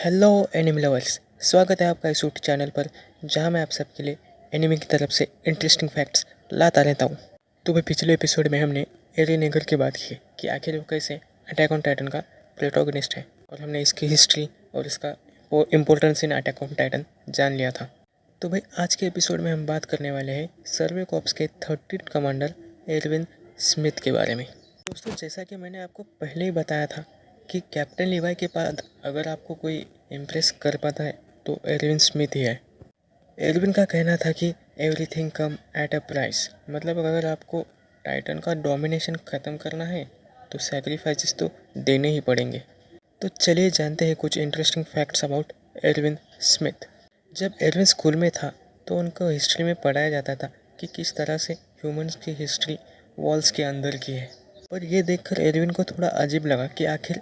Hello enemy lovers, स्वागत है आपका इस यूट्यूब चैनल पर जहां मैं आप सबके लिए एनिमी की तरफ से इंटरेस्टिंग फैक्ट्स लाता रहता हूं। तो भाई पिछले एपिसोड में हमने एरियन येगर की बात की कि आखिर वो कैसे अटैक ऑन टाइटन का प्रोटोगनिस्ट है और हमने इसकी हिस्ट्री और इसका importance in attack on Titan जान लिया था। तो भाई आज के एपिसोड में हम बात करने वाले हैं सर्वे कॉर्प्स के 13th कमांडर एरविन स्मिथ के बारे में। दोस्तों, जैसा कि मैंने आपको पहले ही बताया था कि कैप्टन लीवाई के बाद अगर आपको कोई इम्प्रेस कर पाता है तो एरविन स्मिथ ही है। एरविन का कहना था कि everything come at a price, मतलब अगर आपको टाइटन का डोमिनेशन ख़त्म करना है तो सैक्रिफाइसेस तो देने ही पड़ेंगे। तो चलिए जानते हैं कुछ interesting facts about Irwin Smith. जब एरविन स्कूल में था तो उनको हिस्ट्री में पढ़ाया जाता था कि किस तरह से ह्यूमंस की हिस्ट्री वॉल्स के अंदर की है। पर यह देखकर एरविन को थोड़ा अजीब लगा कि आखिर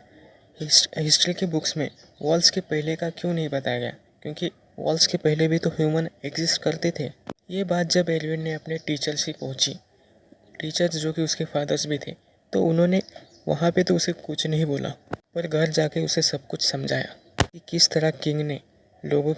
हिस्ट्री के बुक्स में वॉल्स के पहले का क्यों नहीं बताया गया, क्योंकि वॉल्स के पहले भी तो ह्यूमन एग्जिस्ट करते थे। ये बात जब एरविन ने अपने टीचर से पहुंची, टीचर्स जो कि उसके फादर्स भी थे, तो उन्होंने वहाँ पे तो उसे कुछ नहीं बोला, पर घर जाके उसे सब कुछ समझाया कि किस तरह किंग ने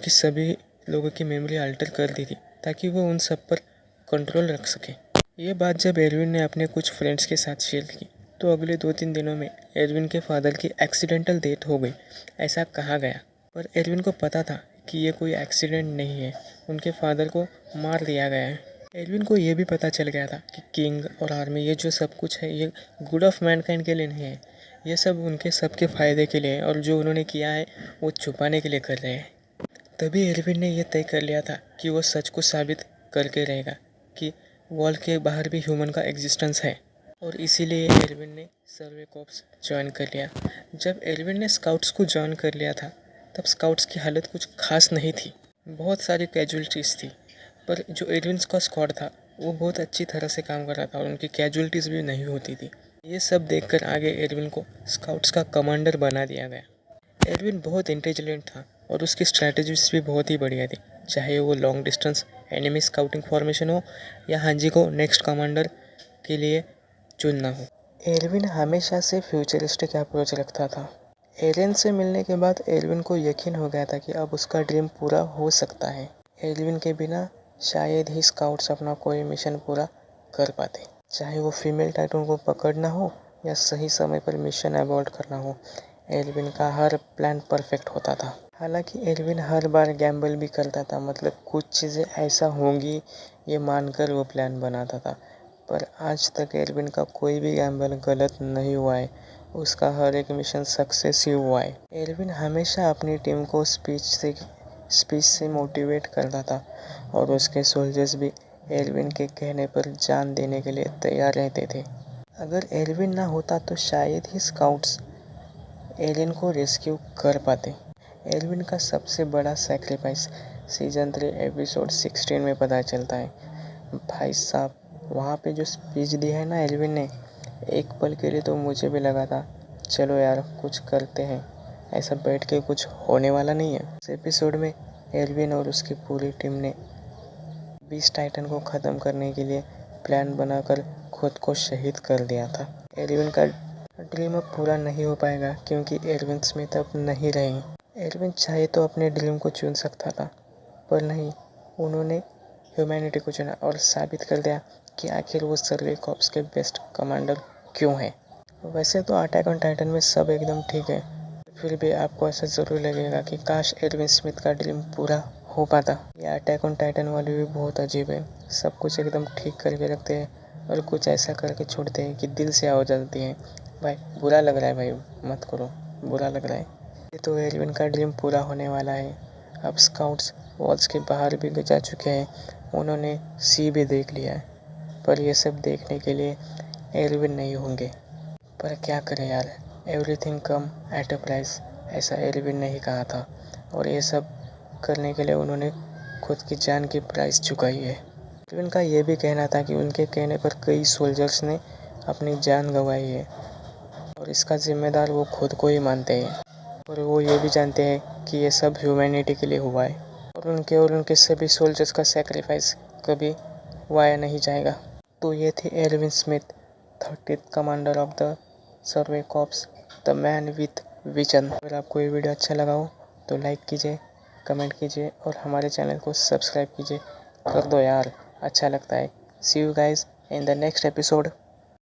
सभी लोगों की मेमोरी अल्टर कर दी थी ताकि वो उन सब पर कंट्रोल रख सके। ये बात जब एरविन ने अपने कुछ फ्रेंड्स के साथ शेयर की तो अगले 2-3 दिनों में एरविन के फादर की एक्सीडेंटल डेथ हो गई, ऐसा कहा गया। पर एरविन को पता था कि ये कोई एक्सीडेंट नहीं है, उनके फादर को मार दिया गया है। एरविन को ये भी पता चल गया था कि किंग और आर्मी ये जो सब कुछ है ये गुड ऑफ मैनकाइंड के लिए नहीं है, ये सब उनके सबके फ़ायदे के लिए है और जो उन्होंने किया है वो छुपाने के लिए कर रहे हैं। तभी एरविन ने यह तय कर लिया था कि वो सच को साबित करके रहेगा कि वॉल के बाहर भी ह्यूमन का एग्जिस्टेंस है, और इसीलिए एरविन ने सर्वे कॉर्प्स ज्वाइन कर लिया। जब एरविन ने स्काउट्स को ज्वाइन कर लिया था तब स्काउट्स की हालत कुछ खास नहीं थी, बहुत सारी कैजुअलिटीज़ थी। पर जो एरविन का स्क्वाड था वो बहुत अच्छी तरह से काम कर रहा था और उनकी कैजुअलिटीज़ भी नहीं होती थी। ये सब देखकर आगे एरविन को स्काउट्स का कमांडर बना दिया गया। एरविन बहुत इंटेलिजेंट था और उसकी स्ट्रैटेजीज भी बहुत ही बढ़िया थी, चाहे वो long distance enemy scouting formation हो या हांजी को नेक्स्ट कमांडर के लिए चुनना हो। एरविन हमेशा से फ्यूचरिस्टिक अप्रोच रखता था। एरियन से मिलने के बाद एरविन को यकीन हो गया था कि अब उसका ड्रीम पूरा हो सकता है। एरविन के बिना शायद ही स्काउट्स अपना कोई मिशन पूरा कर पाते, चाहे वो फीमेल टाइटन को पकड़ना हो या सही समय पर मिशन अबॉर्ट करना हो। एरविन का हर प्लान परफेक्ट होता था। हालांकि एरविन हर बार गैम्बल भी करता था, मतलब कुछ चीज़ें ऐसा होंगी ये मानकर वो प्लान बनाता था, पर आज तक एरविन का कोई भी गैम्बल गलत नहीं हुआ है, उसका हर एक मिशन सक्सेस ही हुआ है। एरविन हमेशा अपनी टीम को स्पीच से मोटिवेट करता था और उसके सोल्जर्स भी एरविन के कहने पर जान देने के लिए तैयार रहते थे। अगर एरविन ना होता तो शायद ही स्काउट्स एरियन को रेस्क्यू कर पाते। एरविन का सबसे बड़ा सैक्रिफाइस सीजन 3 एपिसोड 16 में पता चलता है। भाई साहब, वहाँ पे जो स्पीच दी है ना एरविन ने, एक पल के लिए तो मुझे भी लगा था चलो यार कुछ करते हैं, ऐसा बैठ के कुछ होने वाला नहीं है। इस एपिसोड में एरविन और उसकी पूरी टीम ने 20 टाइटन को ख़त्म करने के लिए प्लान बनाकर खुद को शहीद कर दिया था। एरविन का ड्रीम अब पूरा नहीं हो पाएगा क्योंकि एरविन स्मिथ अब नहीं रहेंगे। एरविन चाहे तो अपने ड्रीम को चुन सकता था, पर नहीं, उन्होंने ह्यूमैनिटी को चुना और साबित कर दिया कि आखिर वो सर्वे कॉर्प्स के बेस्ट कमांडर क्यों है। वैसे तो अटैक ऑन टाइटन में सब एकदम ठीक है, फिर भी आपको ऐसा ज़रूर लगेगा कि काश एरविन स्मिथ का ड्रीम पूरा हो पाता। ये अटैक ऑन टाइटन वाली भी बहुत अजीब है, सब कुछ एकदम ठीक करके रखते हैं और कुछ ऐसा करके छोड़ते हैं कि दिल से आवाज़ जाती है। भाई बुरा लग रहा है, भाई मत करो, बुरा लग रहा है। ये तो एरविन का ड्रीम पूरा होने वाला है। अब स्काउट्स वॉल्स के बाहर भी जा चुके हैं, उन्होंने सी भी देख लिया है, पर ये सब देखने के लिए एरविन नहीं होंगे। पर क्या करें यार, everything come at a price, ऐसा एरविन ने ही कहा था और ये सब करने के लिए उन्होंने खुद की जान की प्राइस चुकाई है। एरविन का ये भी कहना था कि उनके कहने पर कई सोल्जर्स ने अपनी जान गंवाई है और इसका जिम्मेदार वो खुद को ही मानते हैं, और वो ये भी जानते हैं कि ये सब ह्यूमैनिटी के लिए हुआ है और उनके सभी सोल्जर्स का सेक्रीफाइस कभी वाया नहीं जाएगा। तो ये थे Irwin Smith, 30th commander of the survey corps, the man with vision. अगर आपको ये वीडियो अच्छा लगा हो तो लाइक कीजिए, कमेंट कीजिए और हमारे चैनल को सब्सक्राइब कीजिए। कर दो यार, अच्छा लगता है। See you guys in the next episode.